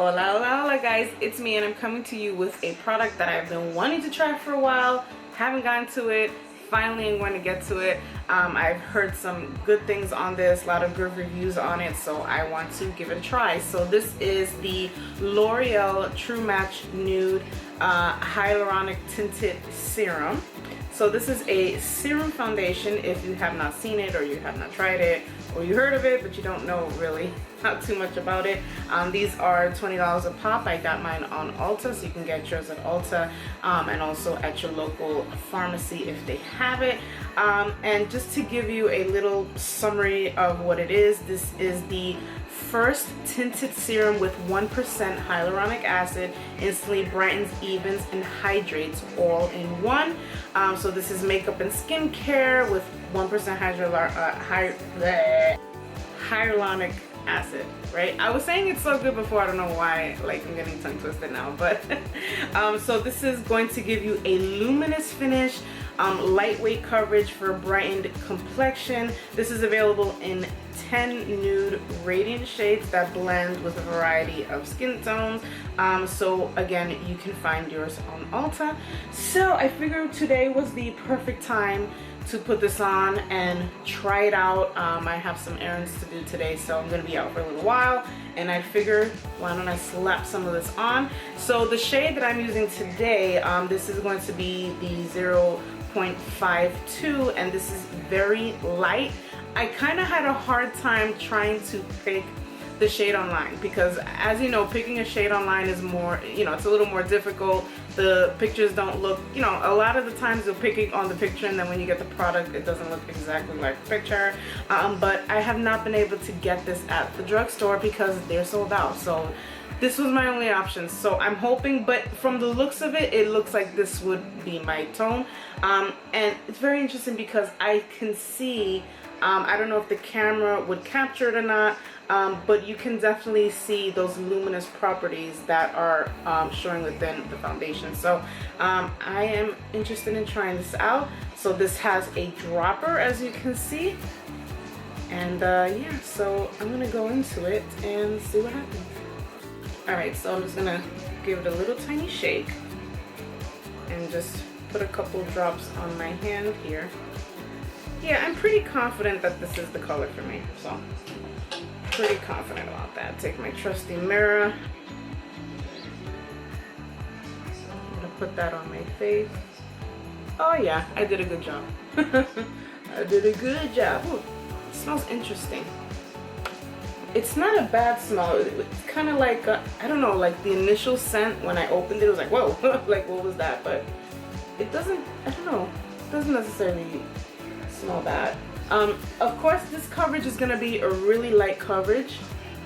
Hola, hola, hola guys, it's me and I'm coming to you with a product that I've been wanting to try for a while, haven't gotten to it, finally I'm going to get to it. I've heard some good things on this, a lot of good reviews on it, so I want to give it a try. So this is the L'Oreal True Match Nude Hyaluronic Tinted Serum. So this is a serum foundation if you have not seen it or you have not tried it or you heard of it but you don't know really not too much about it. These are $20 a pop. I got mine on Ulta, so you can get yours at Ulta and also at your local pharmacy if they have it. And just to give you a little summary of what it is, this is the first tinted serum with 1% hyaluronic acid, instantly brightens, evens, and hydrates all in one. So this is makeup and skincare with 1% hyaluronic acid, right? I was saying it's so good before, I don't know why, like I'm getting tongue twisted now, but so this is going to give you a luminous finish, lightweight coverage for a brightened complexion. This is available in 10 nude radiant shades that blend with a variety of skin tones. So again, you can find yours on Ulta. So I figured today was the perfect time to put this on and try it out. I have some errands to do today, so I'm gonna be out for a little while, and I figured why don't I slap some of this on. So the shade that I'm using today, this is going to be the 0.52, and this is very light. I kind of had a hard time trying to pick the shade online because, as you know, picking a shade online is more, it's a little more difficult. The pictures don't look, a lot of the times you'll pick it on the picture and then when you get the product it doesn't look exactly like the picture. But I have not been able to get this at the drugstore because they're sold out. So this was my only option. So I'm hoping, but from the looks of it, it looks like this would be my tone. And it's very interesting because I can see, I don't know if the camera would capture it or not, but you can definitely see those luminous properties that are showing within the foundation. So I am interested in trying this out. So this has a dropper, as you can see, and yeah, so I'm gonna go into it and see what happens. Alright, so I'm just gonna give it a little tiny shake and just put a couple drops on my hand here. Yeah, I'm pretty confident that this is the color for me, so pretty confident about that. Take my trusty mirror. I'm gonna put that on my face. Oh yeah, I did a good job. I did a good job. Ooh, it smells interesting. It's not a bad smell. It's kind of like, I don't know, like the initial scent when I opened it, it was like, whoa, like what was that? But it doesn't, I don't know, it doesn't necessarily smell bad. Of course this coverage is going to be a really light coverage,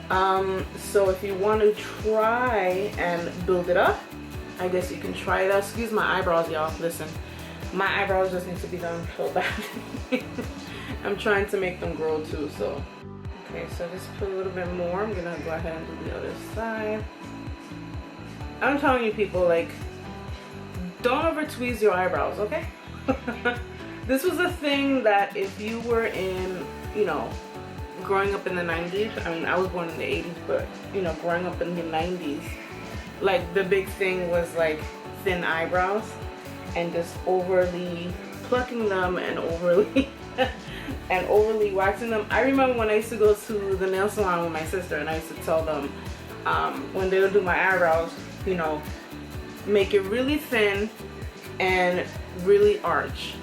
so if you want to try and build it up, I guess you can try that. Excuse my eyebrows, y'all. Listen, my eyebrows just need to be done so bad. I'm trying to make them grow too, so okay, so just put a little bit more. I'm gonna go ahead and do the other side. I'm telling you people, like, don't over tweeze your eyebrows, okay? This was a thing that if you were in, growing up in the 90s, I mean, I was born in the 80s, but, growing up in the 90s, like, the big thing was, like, thin eyebrows and just overly plucking them and overly, and overly waxing them. I remember when I used to go to the nail salon with my sister, and I used to tell them, when they would do my eyebrows, make it really thin and really arch.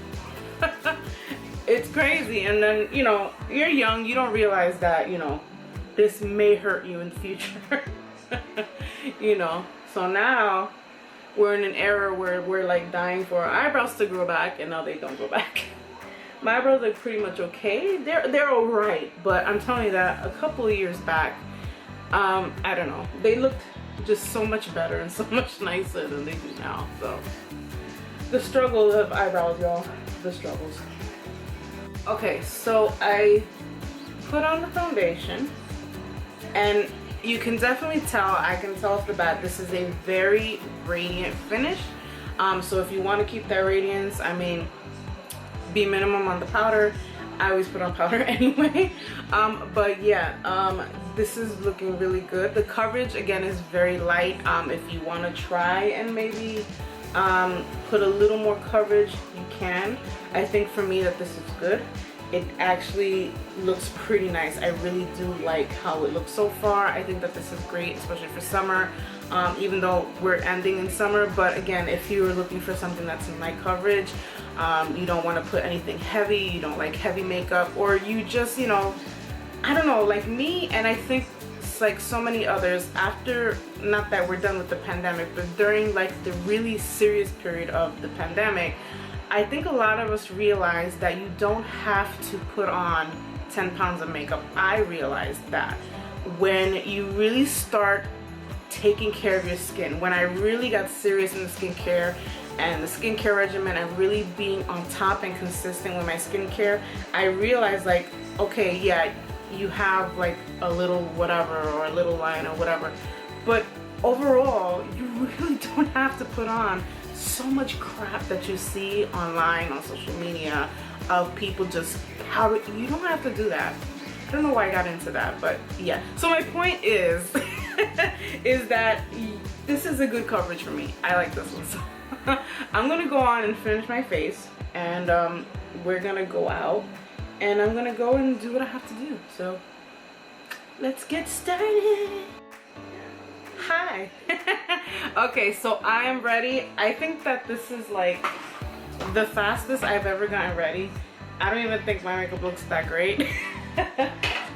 It's crazy. And then, you're young, you don't realize that, this may hurt you in the future. So now we're in an era where we're like dying for our eyebrows to grow back, and now they don't grow back. My eyebrows are pretty much okay. They're all right, but I'm telling you that a couple of years back, I don't know, they looked just so much better and so much nicer than they do now. So the struggle of eyebrows, y'all, the struggles. Okay, so I put on the foundation, and you can definitely tell, I can tell off the bat, this is a very radiant finish. So if you want to keep that radiance, I mean, be minimum on the powder. I always put on powder anyway. But yeah, this is looking really good. The coverage again is very light. If you want to try and maybe put a little more coverage, you can. I think for me that this is good. It actually looks pretty nice. I really do like how it looks so far. I think that this is great, especially for summer, even though we're ending in summer. But again, if you're looking for something that's in light coverage, you don't want to put anything heavy, you don't like heavy makeup, or you just, you know, I don't know, like me, and I think it's like so many others, after, not that we're done with the pandemic, but during like the really serious period of the pandemic, I think a lot of us realized that you don't have to put on 10 pounds of makeup. I realized that when you really start taking care of your skin, when I really got serious in the skincare and the skincare regimen and really being on top and consistent with my skincare, I realized like, okay, yeah, you have like a little whatever or a little line or whatever, but overall you really don't have to put on so much crap that you see online on social media of people just powder. You don't have to do that. I don't know why I got into that, but yeah. So my point is is that this is a good coverage for me. I like this one. So I'm gonna go on and finish my face, and we're gonna go out, and I'm gonna go and do what I have to do. So let's get started. Hi. Okay, so I am ready. I think that this is like the fastest I've ever gotten ready. I don't even think my makeup looks that great.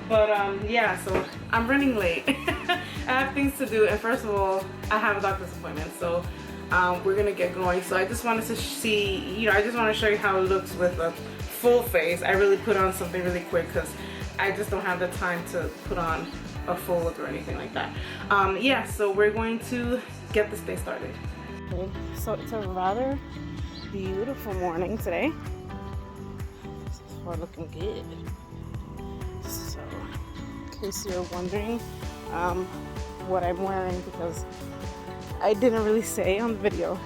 But yeah, so I'm running late. I have things to do, and first of all, I have a doctor's appointment, so we're gonna get going. So I just wanted to see, you know, I just want to show you how it looks with a full face. I really put on something really quick because I just don't have the time to put on a full look or anything like that. Yeah, so we're going to get this day started. Okay, so it's a rather beautiful morning today. We're looking good. So, in case you're wondering what I'm wearing, because I didn't really say on the video.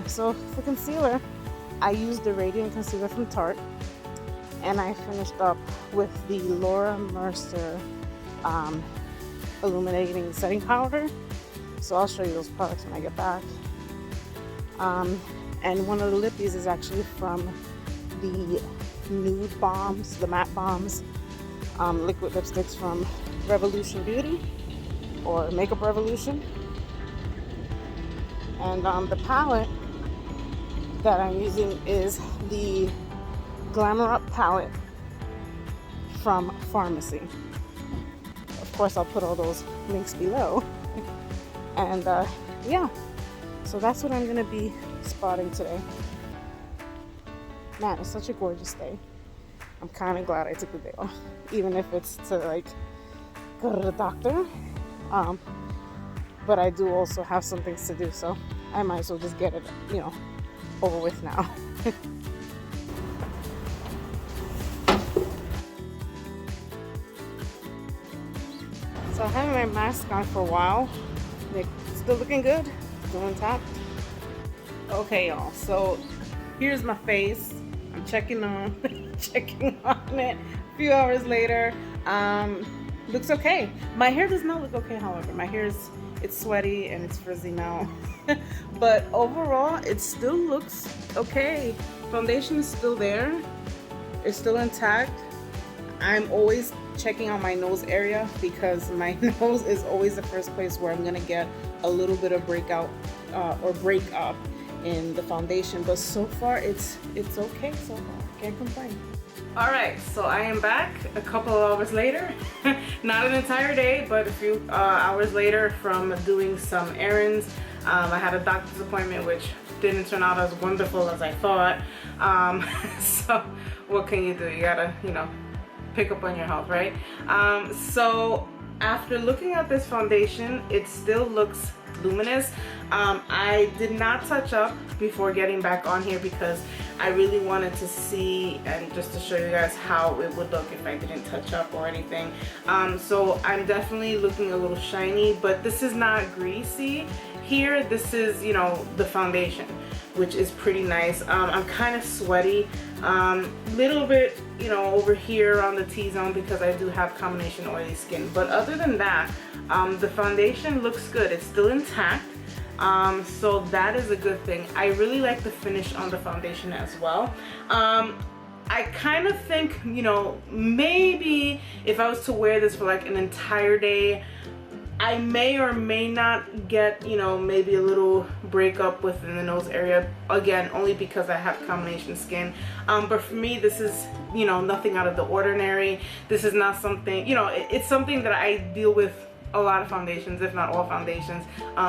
So for concealer, I used the Radiant Concealer from Tarte, and I finished up with the Laura Mercier illuminating setting powder. So I'll show you those products when I get back. And one of the lippies is actually from the Nude Bombs, the matte bombs, liquid lipsticks from Revolution Beauty or Makeup Revolution. And the palette that I'm using is the Glamour Up palette from Pharmacy. Of course, I'll put all those links below. And yeah, so that's what I'm gonna be spotting today. Man, it's such a gorgeous day. I'm kind of glad I took the day off, even if it's to like go to the doctor. But I do also have some things to do, so I might as well just get it, you know, over with now. So I have my mask on for a while. Like, still looking good, still intact. Okay, y'all. So here's my face. I'm checking on it. A few hours later, looks okay. My hair does not look okay, however. My hair is, it's sweaty and it's frizzy now. But overall, it still looks okay. Foundation is still there. It's still intact. I'm always checking on my nose area because my nose is always the first place where I'm gonna get a little bit of breakout or break up in the foundation. But so far, it's okay so far. Can't complain. All right, so I am back a couple of hours later. Not an entire day, but a few hours later from doing some errands. I had a doctor's appointment, which didn't turn out as wonderful as I thought. So what can you do? You gotta, you know, pick up on your health, right? So after looking at this foundation, it still looks luminous. I did not touch up before getting back on here because I really wanted to see and just to show you guys how it would look if I didn't touch up or anything. So I'm definitely looking a little shiny, but this is not greasy here. This is, you know, the foundation, which is pretty nice. I'm kind of sweaty. Little bit, you know, over here on the T-zone because I do have combination oily skin. But other than that, the foundation looks good. It's still intact. So that is a good thing. I really like the finish on the foundation as well. I kind of think, you know, maybe if I was to wear this for like an entire day, I may or may not get, you know, maybe a little breakup within the nose area. Again, only because I have combination skin. But for me, this is, you know, nothing out of the ordinary. This is not something, you know, it's something that I deal with a lot of foundations, if not all foundations,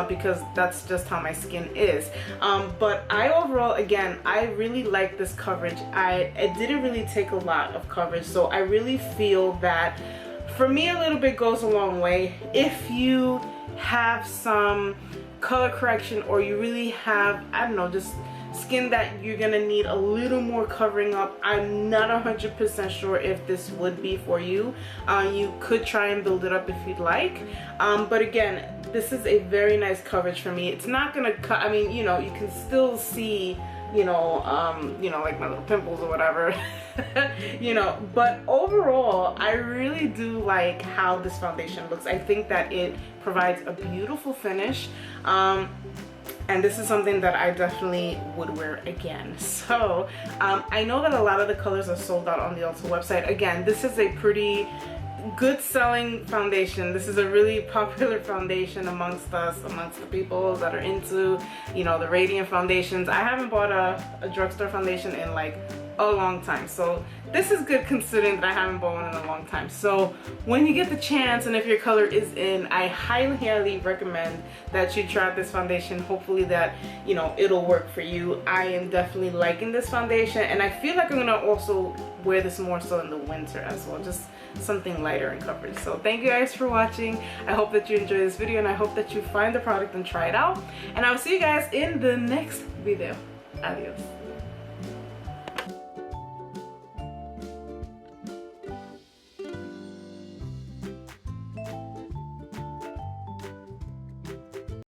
because that's just how my skin is. But I overall, again, I really like this coverage. It didn't really take a lot of coverage, so I really feel that for me a little bit goes a long way. If you have some color correction, or you really have, I don't know, just skin that you're gonna need a little more covering up, I'm not 100% sure if this would be for you. You could try and build it up if you'd like, but again, this is a very nice coverage for me. It's not gonna cut, I mean, you know, you can still see, you know, like my little pimples or whatever, you know, but overall, I really do like how this foundation looks. I think that it provides a beautiful finish. And this is something that I definitely would wear again. So I know that a lot of the colors are sold out on the Ulta website. Again, this is a pretty good selling foundation. This is a really popular foundation amongst us, amongst the people that are into, you know, the radiant foundations. I haven't bought a drugstore foundation in like a long time, so this is good considering that I haven't bought one in a long time. So when you get the chance, and if your color is in, I highly recommend that you try this foundation. Hopefully that, you know, it'll work for you. I am definitely liking this foundation, and I feel like I'm gonna also wear this more so in the winter as well, just something lighter in coverage. So thank you guys for watching. I hope that you enjoy this video, and I hope that you find the product and try it out, and I will see you guys in the next video. Adios.